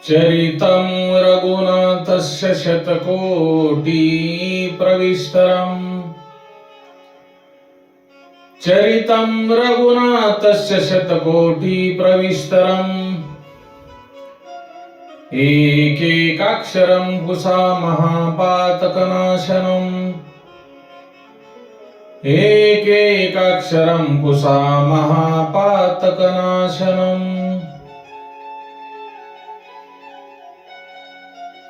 चरितं रघुनाथस्य शतकोटि प्रविस्तरम् चरितं रघुनाथस्य शतकोटि प्रविस्तरम् एकैकाक्षरं कुसामः पातकनाशनम् एकैकाक्षरं कुसामः पातकनाशनम्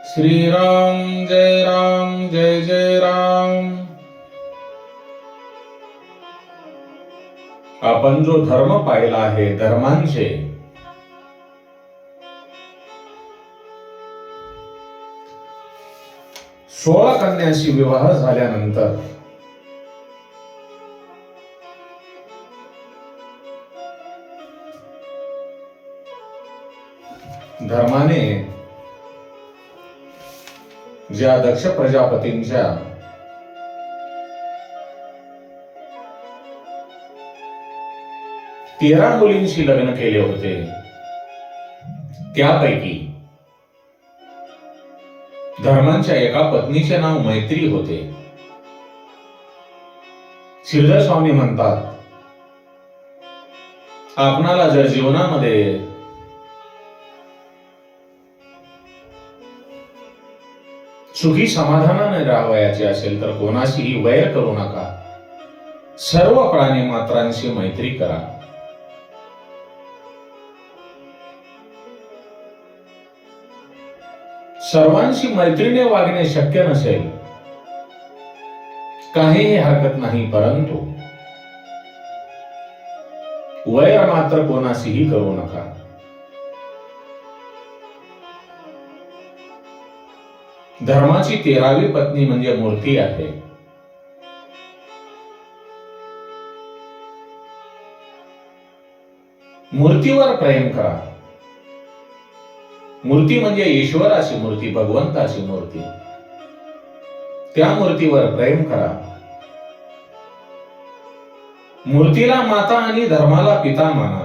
श्रीराम जय जय राम। आपण जो धर्म पाहिला आहे, धर्मांचे 16 कन्यांशी विवाह झाल्यानंतर धर्माने ज्या दक्ष प्रजापतींच्या 13 मुलींशी लग्न केले होते, त्यापैकी धर्मांच्या एका पत्नीचे नाव मैत्री होते। श्रीधर स्वामी म्हणतात, आपणाला जर जीवनामध्ये सुखी समाधानाने राहावयाचे असेल तर कोणाशीही वैर करू नका, सर्व प्राणी मात्रांशी मैत्री करा। सर्वांशी मैत्रीने वागणे शक्य नसेल, काहीही हरकत नाही, परंतु वैर मात्र कोणाशीही करू नका। धर्माची 13वी पत्नी म्हणजे मूर्ती आहे। मूर्तीवर प्रेम करा। मूर्ती म्हणजे ईश्वराची मूर्ती, भगवंताची मूर्ती, त्या मूर्तीवर प्रेम करा। मूर्तीला माता आणि धर्माला पिता माना।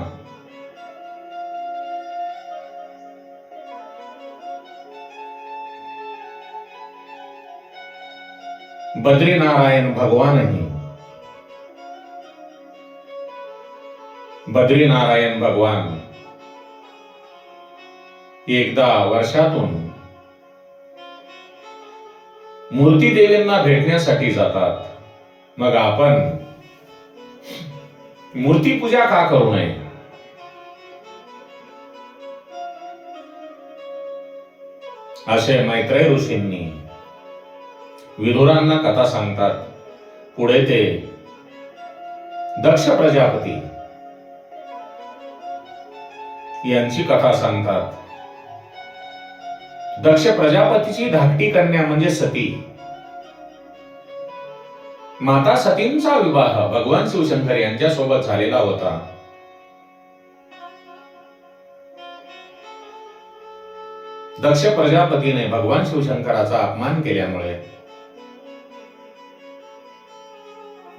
बद्रीनारायण भगवान एकदा वर्षातून मूर्ती देवींना भेटण्यासाठी जातात। मग आपण मूर्ती पूजा का करू नये? असे मैत्रेय ऋषींनी विदुरांना कथा सांगतात। पुढे ते दक्ष प्रजापती यांची कथा सांगतात। दक्ष प्रजापतीची धाकटी कन्या म्हणजे सती, माता सतींचा विवाह भगवान शिवशंकर यांच्या सोबत झालेला होता। दक्ष प्रजापतीने भगवान शिवशंकराचा अपमान केल्यामुळे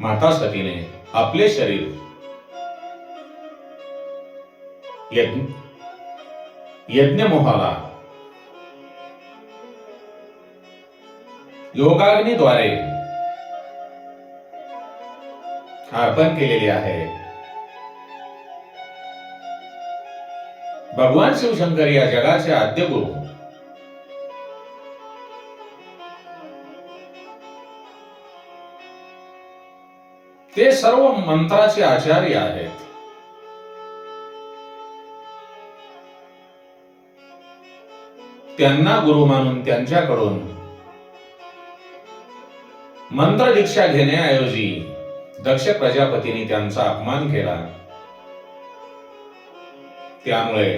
माता सतीने आपले शरीर यज्ञमोहाला योगाग्नीद्वारे अर्पण केलेले आहे। भगवान शिवशंकर या जगाचे आद्य गुरु, ते सर्व मंत्राचे आचार्य आहेत। त्यांना गुरु मानून त्यांच्याकडून मंत्र दीक्षा घेण्याऐवजी दक्ष प्रजापतीने त्यांचा अपमान केला। त्यामुळे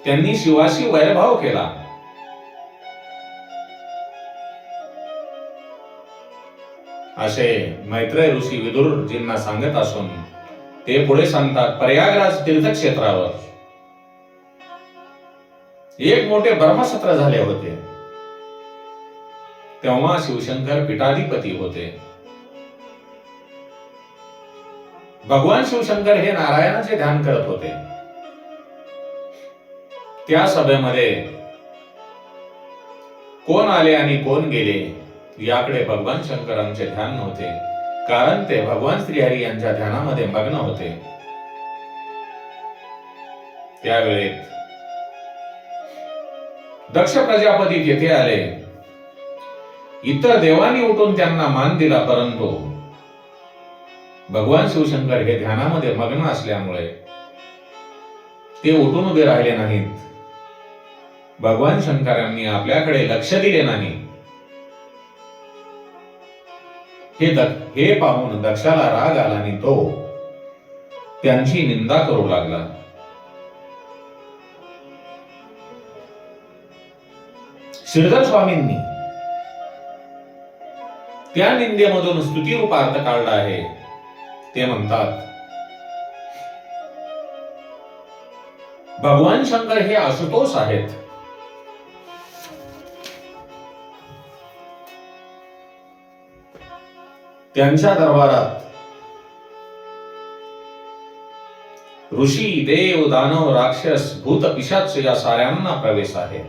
त्यांनी शिवाशी वैरभाव केला। असे मैत्रेय ऋषी विदुरजींना सांगत असून ते पुढे सांगतात, प्रयागराज तीर्थक्षेत्रावर एक मोठे ब्रह्मसत्र झाले होते। तेव्हा शिवशंकर पीठाधिपती होते। भगवान शिवशंकर हे नारायणाचे ध्यान करत होते. त्या सभेमध्ये कोण आले आणि कोण गेले याकडे भगवान शंकरांचे ध्यान नव्हते, कारण ते भगवान श्रीहरी यांच्या ध्यानामध्ये मग्न होते. त्यावेळेत दक्ष प्रजापती तेथे आले. इतर देवांनी उठून त्यांना मान दिला, परंतु भगवान शिवशंकर हे ध्यानामध्ये मग्न असल्यामुळे ते उठून उभे राहिले नाहीत. भगवान शंकरांनी आपल्याकडे लक्ष दिले नाही. हे पाहून दक्षाला राग आला आणि तो त्यांची निंदा करू लागला. श्रीधर स्वामींनी त्या निंदेमधून स्तुतिरूप अर्थ काढला आहे. ते म्हणतात, भगवान शंकर हे आशुतोष आहेत. त्यांच्या दरबारात ऋषी, देव, दानव, राक्षस, भूत, पिशाच या साऱ्यांना प्रवेश आहे.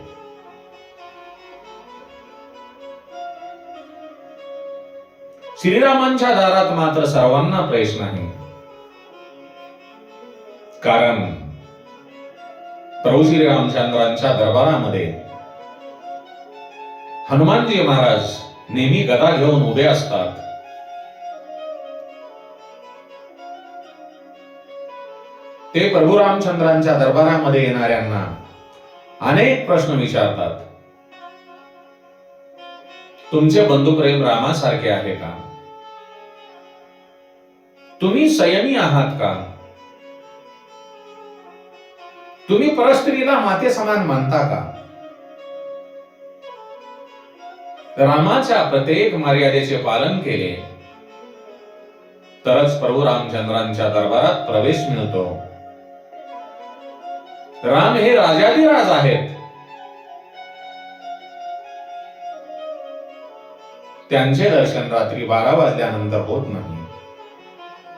श्रीरामांच्या दारात मात्र सर्वांना प्रवेश नाही, कारण प्रभू श्री रामचंद्रांच्या दरबारामध्ये हनुमानजी महाराज नेहमी गदा घेऊन उभे असतात. ते प्रभू रामचंद्रांच्या दरबारामध्ये येणाऱ्यांना अनेक प्रश्न विचारतात. तुमचे बंधुप्रेम रामासारखे आहे का? तुम्ही संयमी आहात का? तुम्ही परस्त्रीला माते समान मानता का? रामाच्या प्रत्येक मर्यादेचे पालन केले तरच प्रभू रामचंद्रांच्या दरबारात प्रवेश मिळतो. राम हे राजाधिराज आहेत. त्यांचे दर्शन रात्री 12 वाजल्यानंतर होत नाही,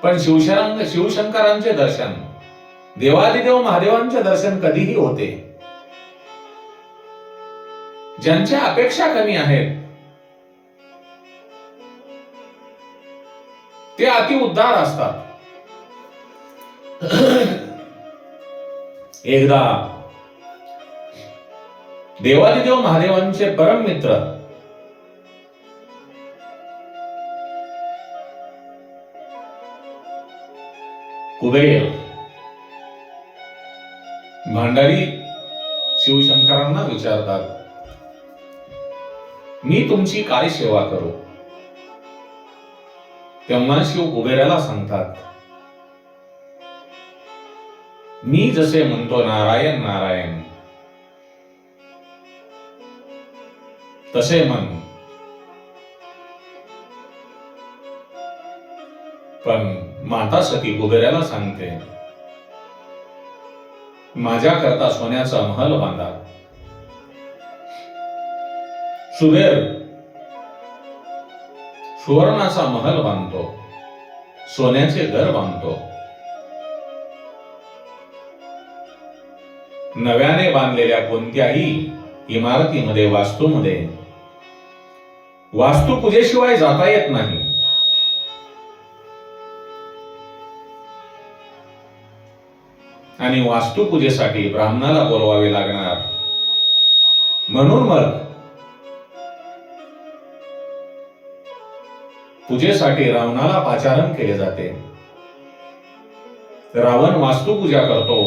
पण शिवशंकरांचे दर्शन, देवादिदेव महादेवांचे दर्शन कधीही होते. ज्यांच्या अपेक्षा कमी आहेत ते अति उद्धार असतात. एकदा देवादिदेव महादेवांचे परम मित्र कुबेर भांडारी शिवशंकरांना विचारतात, मी तुमची काय सेवा करू? तेव्हा शिव कुबेराला सांगतात, मी जसे म्हणतो नारायण नारायण तसे म्हण, पण माता सती कुबेराला सांगते, माझ्या करता सोन्याचा महल बांधा. कुबेर सुवर्णाचा महल बांधतो, सोन्याचे घर बांधतो. नव्याने बांधलेल्या कोणत्याही इमारतीमध्ये, वास्तुपूजेशिवाय जाता येत नाही. आणि वास्तुपूजेसाठी ब्राह्मणाला बोलवावे लागणार. म्हणून मग पूजेसाठी रावणाला पाचारण केले जाते. रावण वास्तुपूजा करतो.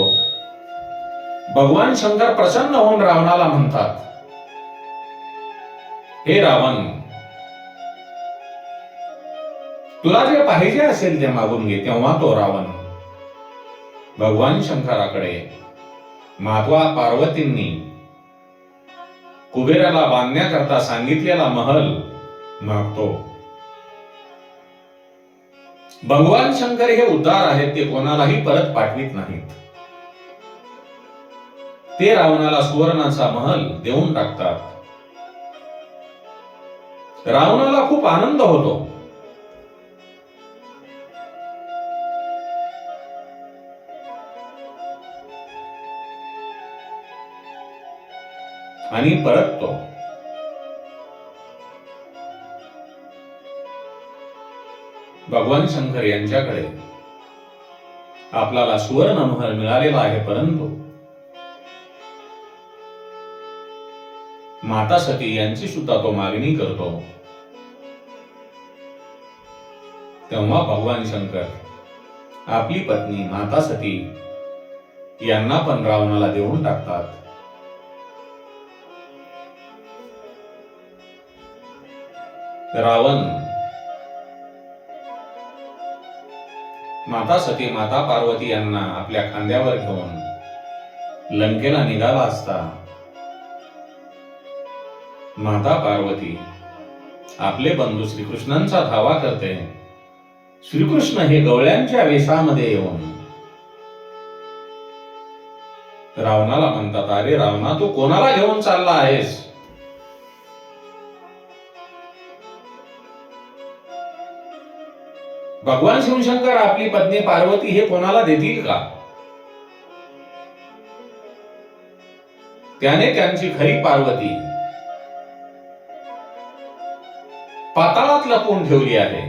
भगवान शंकर प्रसन्न होऊन रावणाला म्हणतात, हे रावण, तुला जे पाहिजे असेल ते मागून घे. तेव्हा तो रावण भगवान शंकराकडे माता पार्वतींनी कुबेराला बांधण्याकरता सांगितलेला महल मागतो. भगवान शंकर हे उद्धार आहेत. ते कोणालाही परत पाठवित नाहीत. ते रावणाला सुवर्णाचा महल देऊन टाकतात. रावणाला खूप आनंद होतो. आणि परततो. भगवान शंकर यांच्याकडे आपल्याला सुवर्ण महल मिळालेला आहे, परंतु माता सती यांची सुद्धा तो मागणी करतो. तेव्हा भगवान शंकर आपली पत्नी माता सती यांना पण रावणाला देऊन टाकतात. रावण माता सती माता पार्वती यांना आपल्या खांद्यावर घेऊन लंकेला निघाला असता माता पार्वती आपले बंधू श्रीकृष्णांचा धावा करते. श्रीकृष्ण हे गवळ्यांच्या वेशामध्ये येऊन रावणाला म्हणतात, अरे रावणा, तू कोणाला घेऊन चालला आहेस? भगवान शिवशंकर आपली पत्नी पार्वती हे कोणाला देतील का? त्याने त्यांची खरी पार्वती पाताळात लपवून ठेवली आहे.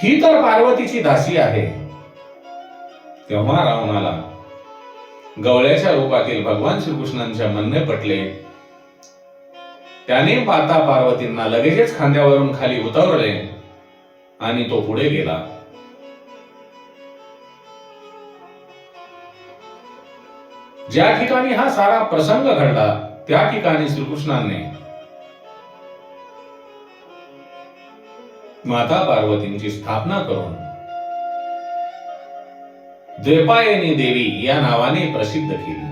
ही तर पार्वतीची दासी आहे. तेव्हा रावणाला गवळ्याच्या रूपातील भगवान श्रीकृष्णांचे म्हणणे पटले. त्याने माता पार्वतींना लगेचच खांद्यावरून खाली उतरवले आणि तो पुढे गेला. ज्या ठिकाणी हा सारा प्रसंग घडला त्या ठिकाणी श्रीकृष्णाने माता पार्वतींची स्थापना करून द्वैपायनी देवी या नावाने प्रसिद्ध केली.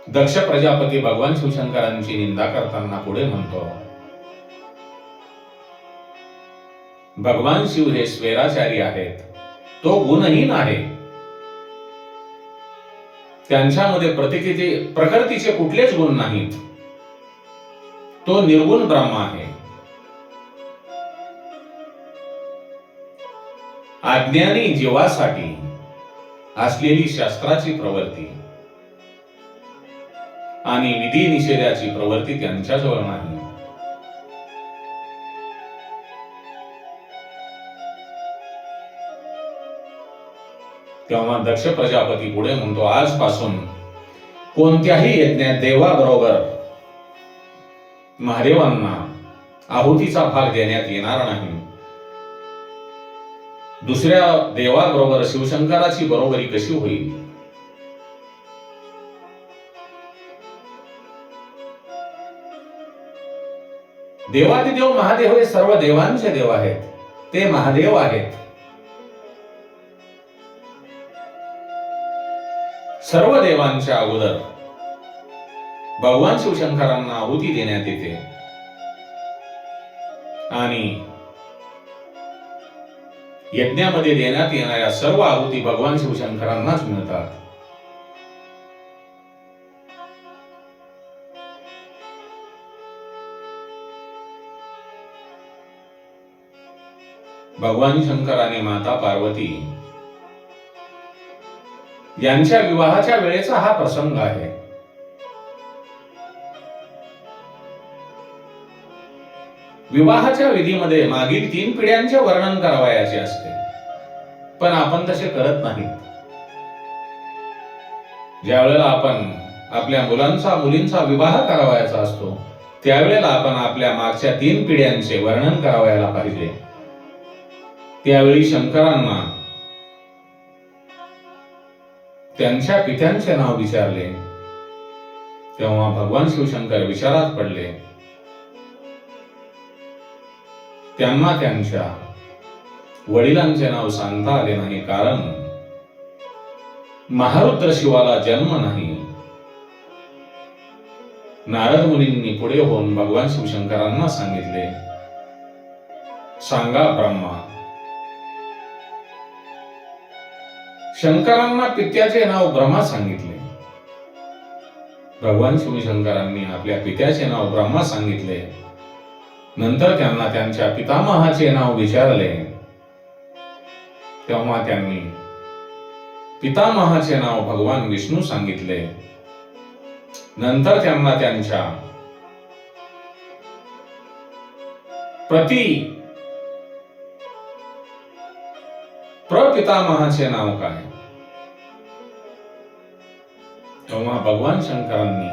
दक्ष प्रजापती भगवान शिवशंकरांची निंदा करताना पुढे म्हणतो, भगवान शिव हे स्वैराचारी आहेत, तो गुणहीन आहे. त्यांच्यामध्ये प्रकृतीचे कुठलेच गुण नाहीत. तो निर्गुण ब्रह्म आहे. अज्ञानी जीवासाठी असलेली शास्त्राची प्रवृत्ती आणि विधी निषेधाची प्रवृत्ती त्यांच्याजवळ नाही. तेव्हा दक्ष प्रजापती पुढे म्हणतो, आजपासून कोणत्याही यज्ञात देवाबरोबर महादेवांना आहुतीचा भाग देण्यात येणार नाही. दुसऱ्या देवाबरोबर शिवशंकराची बरोबरी कशी होईल? देवादिदेव महादेव हे सर्व देवांचे देव आहेत. ते महादेव आहेत. सर्व देवांच्या अगोदर भगवान शिवशंकरांना आहुती देण्यात येते आणि यज्ञामध्ये देण्यात येणाऱ्या सर्व आहुती भगवान शिवशंकरांनाच मिळतात. भगवान शंकर आणि माता पार्वती यांच्या विवाहाच्या वेळेचा हा प्रसंग आहे. विवाहाच्या विधीमध्ये मागील 3 पिढ्यांचे वर्णन करावयाचे असते, पण आपण तसे करत नाहीत. ज्या वेळेला आपण आपल्या मुलींचा विवाह करावयाचा असतो त्यावेळेला आपण आपल्या मागच्या 3 पिढ्यांचे वर्णन करावयाला पाहिजे. त्यावेळी शंकरांना त्यांच्या पित्यांचे नाव विचारले. तेव्हा भगवान शिवशंकर विचारात पडले. त्यांना त्यांच्या वडिलांचे नाव सांगता आले नाही, कारण महारुद्र शिवाला जन्म नाही. नारद मुनींनी पुढे होऊन भगवान शिवशंकरांना सांगितले, सांगा ब्रह्मा. शंकरांना पित्याचे नाव ब्रह्मा सांगितले. भगवान शिवशंकरांनी आपल्या पित्याचे नाव ब्रह्मा सांगितले. नंतर त्यांना त्यांच्या पितामहाचे नाव विचारले. तेव्हा त्यांनी पितामहाचे नाव भगवान विष्णू सांगितले. नंतर त्यांना त्यांच्या प्रपितामहाचे नाव काय? तेव्हा भगवान शंकरांनी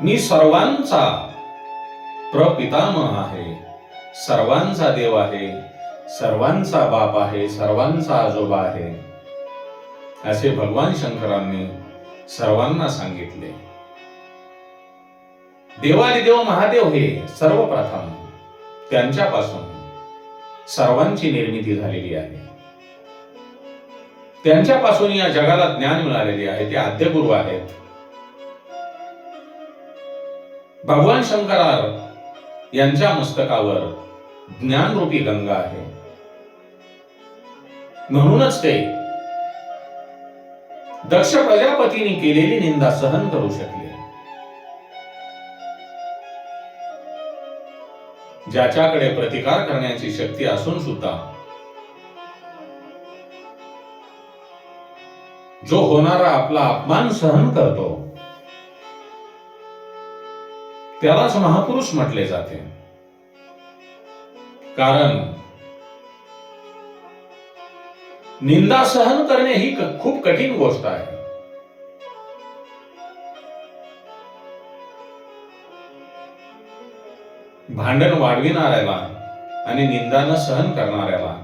मी सर्वांचा प्रपितामह आहे, सर्वांचा देव आहे, सर्वांचा बाप आहे, सर्वांचा आजोबा आहे, असे भगवान शंकरांनी सर्वांना सांगितले. देवादिदेव महादेव हे सर्वप्रथम त्यांच्यापासून सर्वांची निर्मिती झालेली आहे. त्यांच्यापासून या जगाला ज्ञान मिळालेले आहे. ते आद्यगुरु आहेत. भगवान शंकरार यांच्या मस्तकावर ज्ञानरूपी गंगा आहे. म्हणूनच ते दक्ष प्रजापतीने केलेली निंदा सहन करू शकले. ज्याच्याकडे प्रतिकार करण्याची शक्ती असून सुद्धा जो होणारा आपला अपमान सहन करतो त्यालाच महापुरुष म्हटले जाते. कारण निंदा सहन करणे ही खूप कठीण गोष्ट आहे. भांडण वाढविणाऱ्याला आणि निंदा न सहन करणाऱ्याला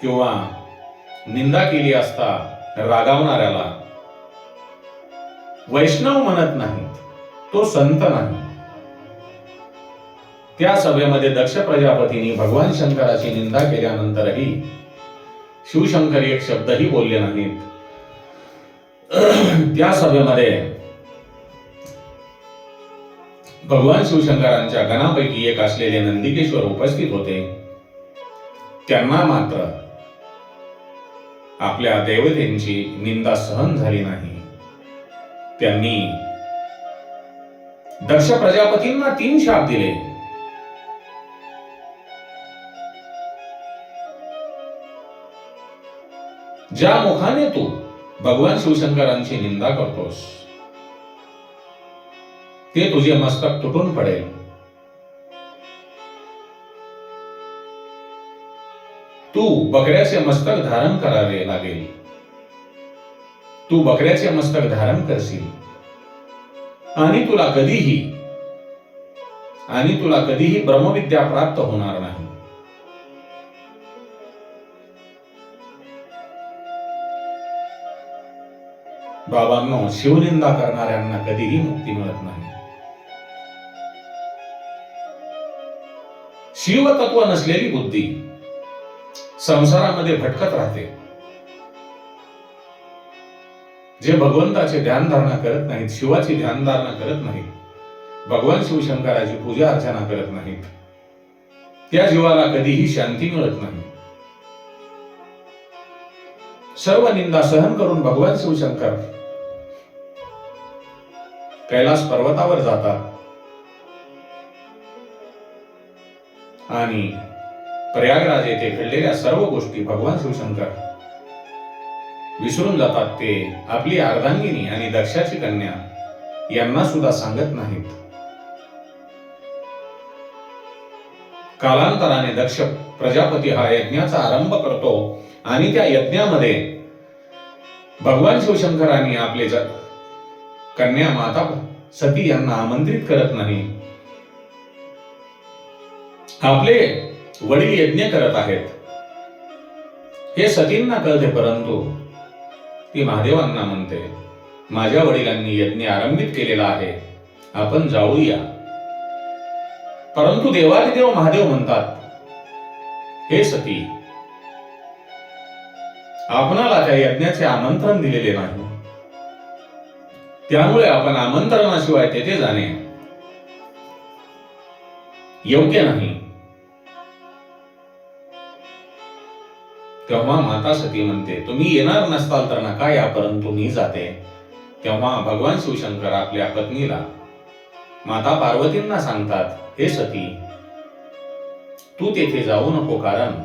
किंवा निंदा केली असता रागावणाऱ्याला वैष्णव म्हणत नाहीत, तो संत नाही. त्या सभेमध्ये दक्ष प्रजापतींनी भगवान शंकराची निंदा केल्यानंतरही शिवशंकर एक शब्दही बोलले नाहीत. त्या सभेमध्ये भगवान शिवशंकरांच्या गणापैकी एक असलेले नंदिकेश्वर उपस्थित होते. त्यांना मात्र आपल्या देवतेची निंदा सहन झाली नाही. त्यांनी दक्ष प्रजापतींना 3 शाप दिले. ज्या मुखाने तू भगवान शिवशंकरांची निंदा करतोस ते तुझे मस्तक तुटून पडेल. तू बकऱ्याचे मस्तक धारण करावे लागेल. तू बकऱ्याचे मस्तक धारण करशील आणि तुला कधीही ब्रह्मविद्या प्राप्त होणार नाही. बाबांनो, शिवनिंदा करणाऱ्यांना कधीही मुक्ती मिळत नाही. शिवतत्व नसलेली बुद्धी संसारामध्ये भटकत राहते. जे भगवंताचे ध्यानधारणा करत नाहीत, शिवाची ध्यानधारणा करत नाहीत, भगवान शिवशंकराची पूजा अर्चना करत नाहीत, त्या जीवाला कधीही शांती मिळत नाही. सर्व निंदा सहन करून भगवान शिवशंकर कैलास पर्वतावर जातात आणि प्रयागराज येथे घडलेल्या सर्व गोष्टी भगवान शिवशंकर विसरून जातात. ते आपली अर्धांगिनी आणि दक्षाची कन्या यांना सुद्धा सांगत नाहीत. कालांतराने दक्ष प्रजापती हा यज्ञाचा आरंभ करतो आणि त्या यज्ञामध्ये भगवान शिवशंकरांनी आपले कन्या माता सती यांना आमंत्रित करत नाही. आपले वडील यज्ञ करत आहेत हे सतींना कळते, परंतु ती महादेवांना म्हणते, माझ्या वडिलांनी यज्ञ आरंभित केलेला आहे, आपण जाऊया. परंतु देवादिदेव महादेव म्हणतात, हे सती, आपणाला त्या यज्ञाचे आमंत्रण दिलेले नाही, त्यामुळे आपण आमंत्रणाशिवाय तेथे जाणे योग्य नाही. तेव्हा माता सती म्हणते, तुम्ही येणार नसताल तर नका या, परंतु मी जाते. तेव्हा भगवान शिवशंकर आपल्या पत्नीला माता पार्वतींना सांगतात, हे सती, तू तेथे जाऊ नको, कारण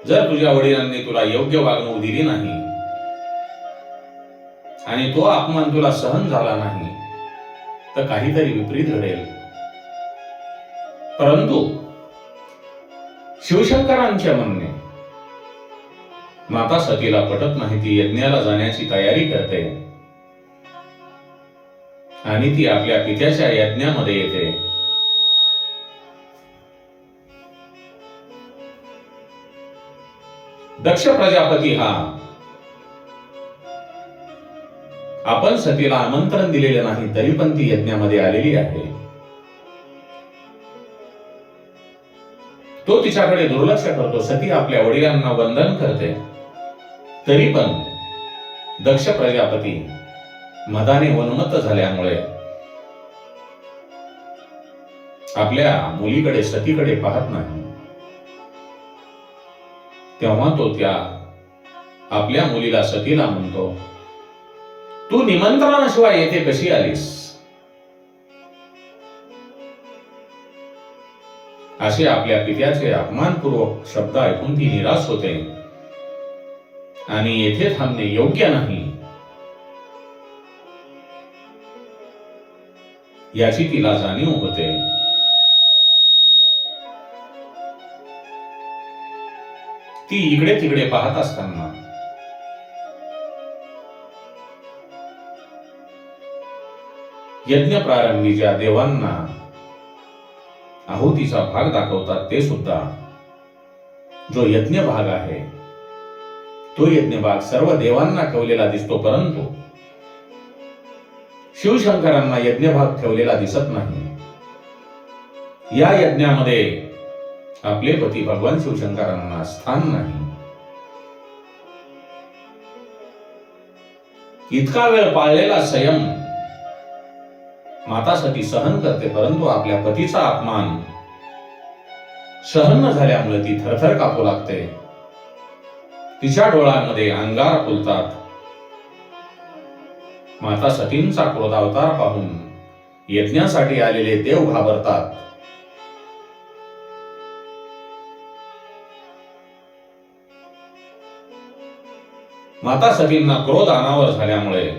जर तुझ्या वडिलांनी तुला योग्य वागणूक दिली नाही आणि तो अपमान तुला सहन झाला नाही तर काहीतरी विपरीत घडेल. परंतु शिवशंकरांच्या म्हणणे माता सतीला पटत नाही. ती यज्ञाला जाण्याची तयारी करते आणि ती आपल्या पित्याच्या यज्ञामध्ये येते. दक्ष प्रजापती हा आपण सतीला आमंत्रण दिलेले नाही तरी पण ती यज्ञामध्ये आलेली आहे. तो तिच्याकडे दुर्लक्ष करतो. सती आपल्या वडिलांना वंदन करते तरी पण दक्ष प्रजापती मदाने उन्मत्त झाल्यामुळे आपल्या मुलीकडे सतीकडे पाहत नाही. तेव्हा तो त्या आपल्या मुलीला सतीला म्हणतो, तू निमंत्रणाशिवाय येथे कशी आलीस? असे आपल्या पित्याचे अपमानपूर्वक शब्द ऐकून ती निराश होते आणि येथे थांबणे योग्य नाही याची तिला जाणीव होते. ती इकडे तिकडे पाहत असताना यज्ञ प्रारंभी ज्या देवांना आहुतीचा भाग दाखवतात ते सुद्धा जो यज्ञ भाग आहे तो यज्ञ भाग सर्व देवांना ठेवलेला दिसतो, परंतु शिवशंकरांना यज्ञ भाग ठेवलेला दिसत नाही. या यज्ञामध्ये आपले पती भगवान शिवशंकरांना स्थान नाही. इतका वेळ पाळलेला संयम माता सती सहन करते, परंतु आपल्या पतीचा अपमान सहन न झाल्यामुळे ती थरथर कापू लागते. तिच्या डोळ्यांमध्ये अंगार फुलतात. माता सतींचा क्रोधावतार पाहून यज्ञासाठी आलेले देव घाबरतात. माता सतींना क्रोध अनावर झाल्यामुळे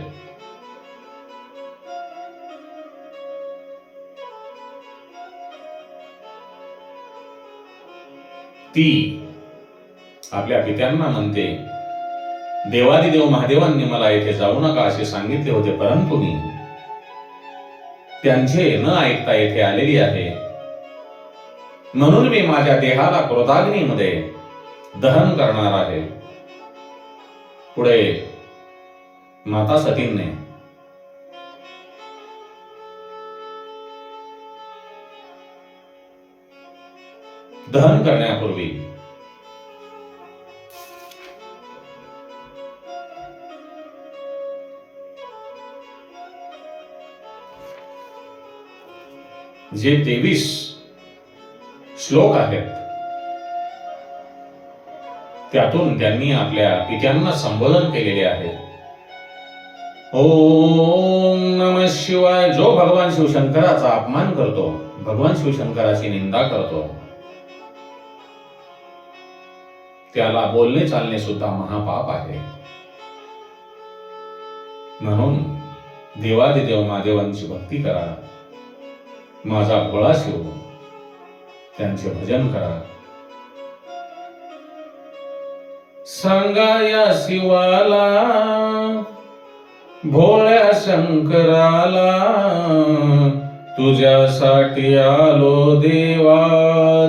ती आपल्या पित्यांना म्हणते, देवादिदेव महादेवांनी मला येथे जाऊ नका असे सांगितले होते, परंतु मी त्यांचे न ऐकता येथे आलेली आहे, म्हणून मी माझ्या देहाला क्रोधाग्नीमध्ये दहन करणार आहे. पुढे माता सतींने दहन करण्यापूर्वी जे 23 श्लोक आहेत त्यातून त्यांनी आपल्या पित्यांना संबोधन केलेले आहे. ओम नमः शिवाय. जो भगवान शिवशंकराचा अपमान करतो, भगवान शिवशंकराची निंदा करतो, त्याला बोलणे चालणे सुद्धा महापाप आहे. म्हणून देवादिदेव महादेवांची भक्ती करा. माझा भोळा शिव त्यांचे भजन करा. सांगा या शिवाला, भोळ्या शंकराला, तुझ्यासाठी आलो देवा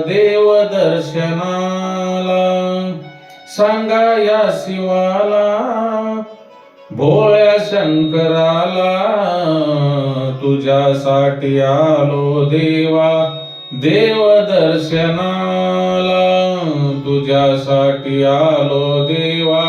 देव दर्शनाला. सांगा या शिवाला, भोळ्या शंकराला, तुझ्यासाठी आलो देवा देव दर्शनाला. तुझ्यासाठी आलो देवा